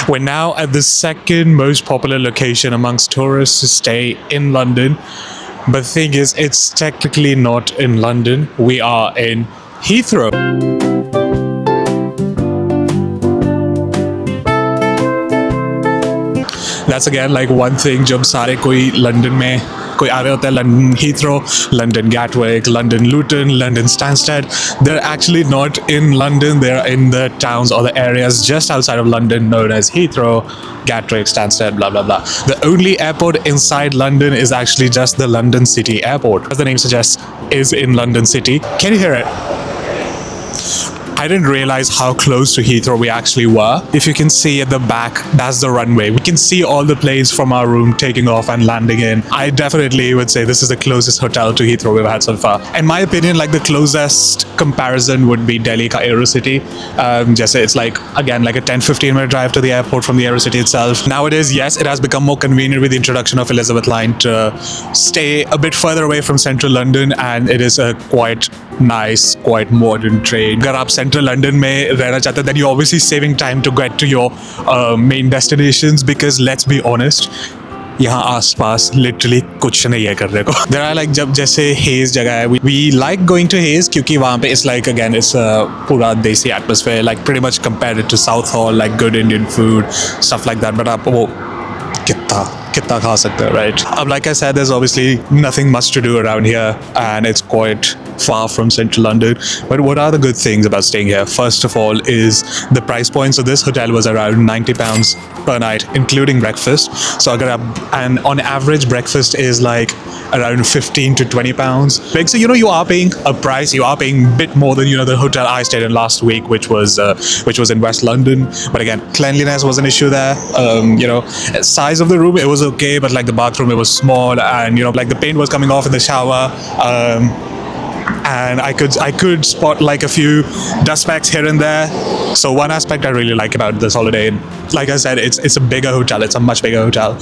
We're now at the second most popular location amongst tourists to stay in London. But the thing is, it's technically not in London. We are in Heathrow. That's again like one thing जब सारे कोई London में कोई आ रहे होते हैं London Heathrow London Gatwick London Luton London Stansted they're actually not in London, they're in the towns or the areas just outside of London known as Heathrow, Gatwick, Stansted, blah blah blah. The only airport inside London is actually just the London City Airport, as the name suggests, is in London City. Can you hear it? I didn't realize how close to Heathrow we actually were. If you can see at the back, that's the runway. We can see all the planes from our room taking off and landing in. I definitely would say this is the closest hotel to Heathrow we've had so far. In my opinion, like the closest comparison would be Delhi ka Aerocity. Just it's like, again, like a 10-15 minute drive to the airport from the Aerocity itself. Nowadays, yes, it has become more convenient with the introduction of Elizabeth Line to stay a bit further away from central London, and it is a quite nice, quite modern train. Agar aap central London mein rehna chahte then you're obviously saving time to get to your main destinations, because let's be honest, यहाँ आसपास literally कुछ नहीं है करने को. There are like जब जैसे hedge जगह है, we like going to hedge क्योंकि वहाँ पे it's like again it's पूरा देसी atmosphere, like pretty much compared it to South Hall, like good Indian food, stuff like that. But आप वो कितना खा सकते हो, right? अब like I said, there's obviously nothing much to do around here, and it's quite far from central London. But what are the good things about staying here? First of all is the price point. So this hotel was around £90 per night, including breakfast. So and on average breakfast is like around 15 to 20 pounds. Like, so you are paying a price, you are paying a bit more than the hotel I stayed in last week, which was in West London. But again, cleanliness was an issue there. Size of the room, it was okay, but like the bathroom, it was small, and like the paint was coming off in the shower. And I could spot like a few dust specks here and there. So one aspect I really like about this holiday, like I said, it's a bigger hotel. It's a much bigger hotel.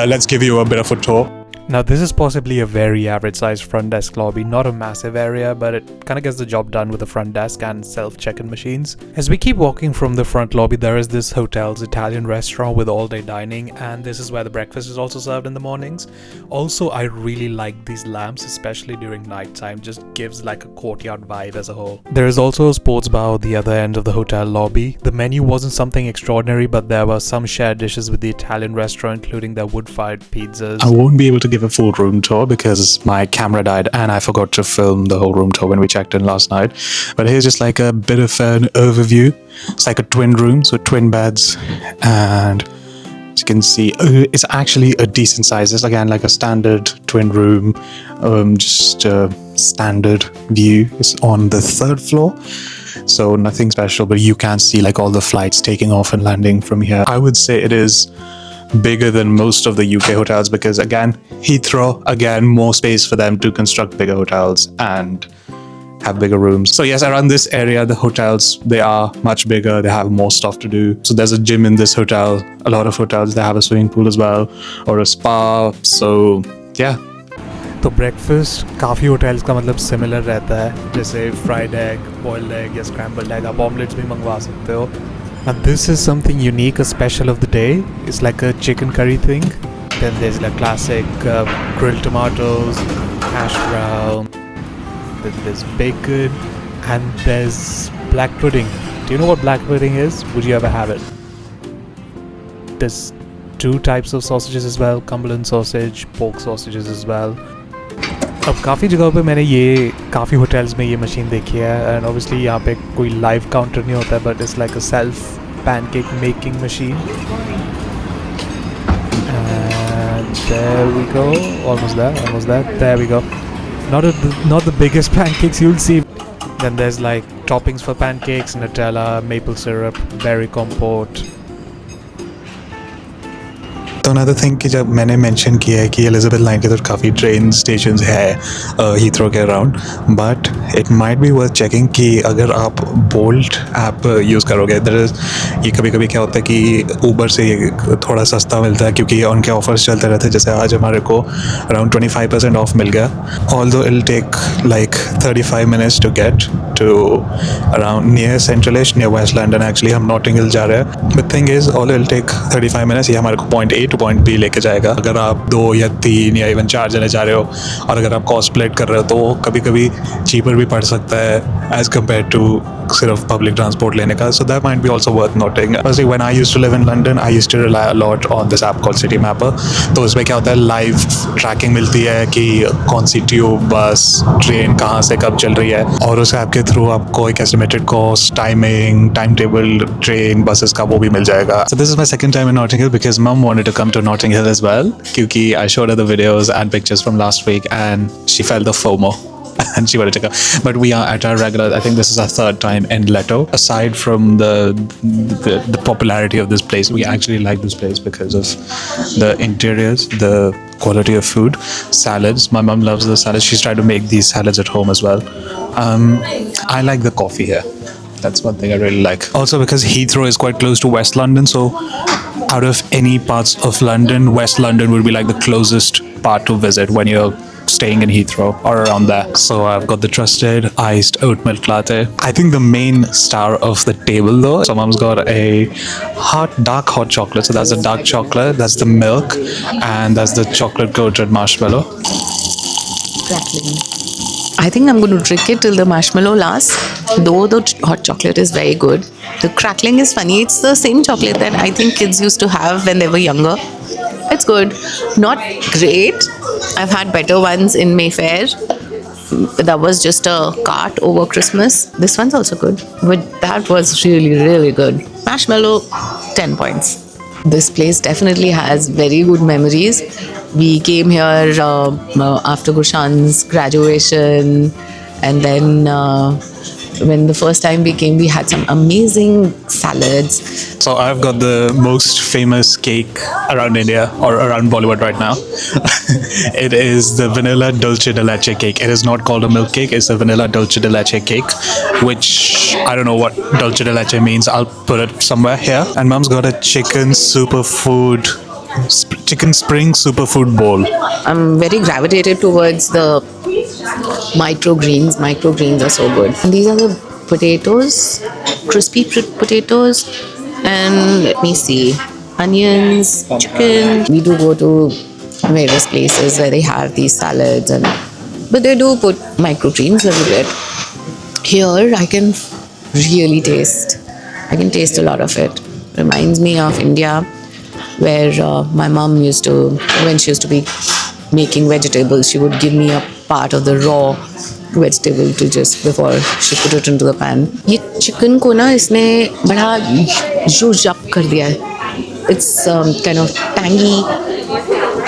Let's give you a bit of a tour. Now this is possibly a very average sized front desk lobby, not a massive area, but it kind of gets the job done with the front desk and self check-in machines. As we keep walking from the front lobby, there is this hotel's Italian restaurant with all day dining, and this is where the breakfast is also served in the mornings. Also, I really like these lamps, especially during night time, just gives like a courtyard vibe as a whole. There is also a sports bar at the other end of the hotel lobby. The menu wasn't something extraordinary, but there were some shared dishes with the Italian restaurant, including their wood-fired pizzas. I won't be able to give a full room tour because my camera died and I forgot to film the whole room tour when we checked in last night. But here's just like a bit of an overview. It's like a twin room, so twin beds, and as you can see, it's actually a decent size. It's again like a standard twin room, just a standard view. It's on the 3rd floor, so nothing special, but you can see like all the flights taking off and landing from here. I would say it is bigger than most of the UK hotels because again, Heathrow, again, more space for them to construct bigger hotels and have bigger rooms. So yes, around this area, the hotels, they are much bigger. They have more stuff to do. So there's a gym in this hotel. A lot of hotels, they have a swimming pool as well, or a spa. So yeah. तो breakfast काफ़ी hotels का मतलब similar रहता है, जैसे fried egg, boiled egg या scrambled egg. आप omelettes भी मंगवा सकते हो. And this is something unique, a special of the day. It's like a chicken curry thing. Then there's like classic grilled tomatoes, hash brown. Then there's bacon, and there's black pudding. Do you know what black pudding is? Would you ever have it? There's 2 types of sausages as well, Cumberland sausage, pork sausages as well. अब काफ़ी जगहों पे मैंने ये काफ़ी hotels में ये machine देखी है, एंड ऑब्वियसली यहाँ पे कोई लाइव काउंटर नहीं होता है, but it's like a self pancake making machine. And there we go, almost there, there we go. Not the biggest pancakes you'll see. Then there's like toppings for pancakes, Nutella, maple syrup, berry compote. तो another thing कि जब मैंने mention किया है कि Elizabeth line के तो काफ़ी ट्रेन स्टेशंस है हीथ्रो के around, but it might be worth checking कि अगर आप बोल्ट ऐप यूज़ करोगे, ये कभी कभी क्या होता है कि ऊबर से ये थोड़ा सस्ता मिलता है क्योंकि उनके ऑफर्स चलते रहते हैं. जैसे आज हमारे को अराउंड 25% ऑफ मिल गया, although it take like 35 minutes to get to around near Centralish, near West London. Actually हम नॉटिंग हिल जा रहे हैं. But thing is, all it'll take 35 minutes. ये हमारे को point A to point B लेके जाएगा. अगर आप 2 या 3 या इवन 4 जने जा रहे हो और अगर आप कॉस्ट स्प्लिट कर रहे हो तो वो कभी कभी चीपर भी पड़ सकता है एज कम्पेयर टू सिर्फ पब्लिक ट्रांसपोर्ट लेने का. So that might be also worth noting. Firstly, when I used to live in London, I used to rely a lot on this app called City Mapper. तो उसमें क्या होता है, live tracking मिलती है कि कौन सी ट्यूब, बस, ट्रेन कहाँ से कब चल रही है, और उस ऐप के थ्रू आपको एक estimated cost, timing, time table, train, buses का वो भी मिल जाएगा. So this is my second time in Notting Hill because mum wanted to come to Notting Hill as well क्योंकि I showed her the videos and pictures from last week and she felt the FOMO. And she wanted to go, but we are at our regular. I think this is our third time in Leto. Aside from the popularity of this place, we actually like this place because of the interiors, the quality of food, salads. My mum loves the salads. She's tried to make these salads at home as well. I like the coffee here. That's one thing I really like. Also because Heathrow is quite close to West London, so out of any parts of London, West London would be like the closest part to visit when you're staying in Heathrow or around there. So I've got the trusted iced oat milk latte. I think the main star of the table though, so mom's got a dark hot chocolate. So that's the dark chocolate, that's the milk, and that's the chocolate coated marshmallow. Crackling. I think I'm going to drink it till the marshmallow lasts. Though the hot chocolate is very good, the crackling is funny. It's the same chocolate that I think kids used to have when they were younger. It's good, not great. I've had better ones in Mayfair. That was just a cart over Christmas. This one's also good, but that was really, really good. Marshmallow, 10 points. This place definitely has very good memories. We came here after Gushan's graduation, and then when the first time we came, we had some amazing salads. So I've got the most famous cake around India or around Bollywood right now. It is the vanilla dulce de leche cake. It is not called a milk cake. It's a vanilla dulce de leche cake, which I don't know what dulce de leche means. I'll put it somewhere here. And mom's got a chicken spring superfood bowl. I'm very gravitated towards the microgreens. Microgreens are so good. And these are the potatoes, crispy potatoes, and let me see, onions, chicken. We do go to various places where they have these salads, but they do put microgreens a little bit. Here I can really taste. I can taste a lot of it. Reminds me of India, where my mom used to, when she used to be making vegetables, she would give me a part of the raw vegetable to just before she put it into the pan. ये chicken को ना इसने बड़ा zhuzh up कर दिया है. It's kind of tangy.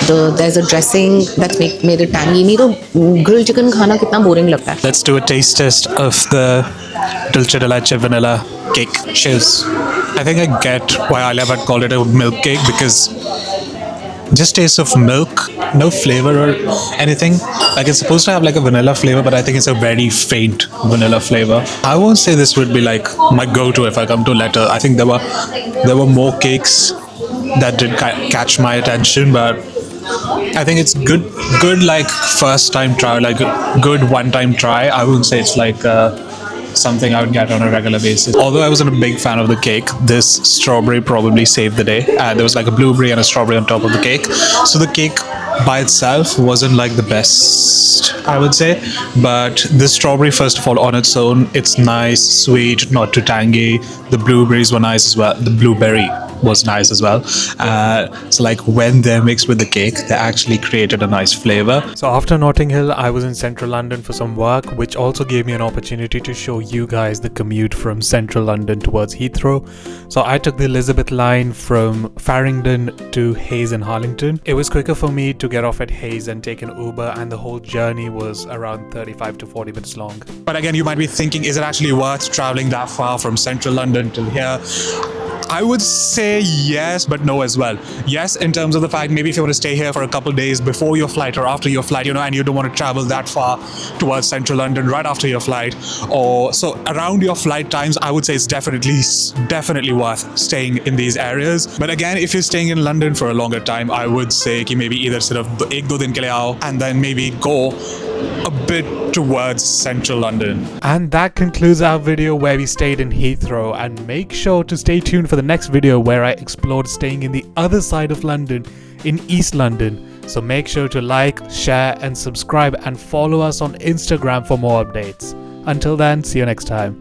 There's a dressing that's made it tangy. नहीं तो grilled chicken खाना कितना boring लगता है. Let's do a taste test of the dulce de leche vanilla cake. Cheers. I think I get why Alia Bhatt called it a milk cake because just taste of milk, no flavor or anything. Like it's supposed to have like a vanilla flavor, but I think it's a very faint vanilla flavor. I won't say this would be like my go-to if I come to Letter. I think there were more cakes that did catch my attention, but I think it's good like first time try, like good one time try. I wouldn't say it's like something I would get on a regular basis. Although I wasn't a big fan of the cake, this strawberry probably saved the day. There was like a blueberry and a strawberry on top of the cake. So the cake by itself wasn't like the best, I would say. But the strawberry, first of all, on its own, it's nice, sweet, not too tangy. The blueberries were nice as well. The blueberry was nice as well. So like when they're mixed with the cake, they actually created a nice flavor. So after Notting Hill, I was in central London for some work, which also gave me an opportunity to show you guys the commute from central London towards Heathrow. So I took the Elizabeth line from Farringdon to Hayes and Harlington. It was quicker for me to get off at Hayes and take an Uber, and the whole journey was around 35 to 40 minutes long. But again, you might be thinking, is it actually worth traveling that far from central London till here? I would say yes, but no as well. Yes, in terms of the fact, maybe if you want to stay here for a couple days before your flight or after your flight, and you don't want to travel that far towards central London right after your flight, or so around your flight times, I would say it's definitely worth staying in these areas. But again, if you're staying in London for a longer time, I would say कि maybe either सिर्फ एक दो दिन के लिए आओ and then maybe go a bit towards central London. And that concludes our video where we stayed in Heathrow, and make sure to stay tuned for the next video where I explored staying in the other side of London, in East London. So make sure to like, share and subscribe and follow us on Instagram for more updates. Until then, see you next time.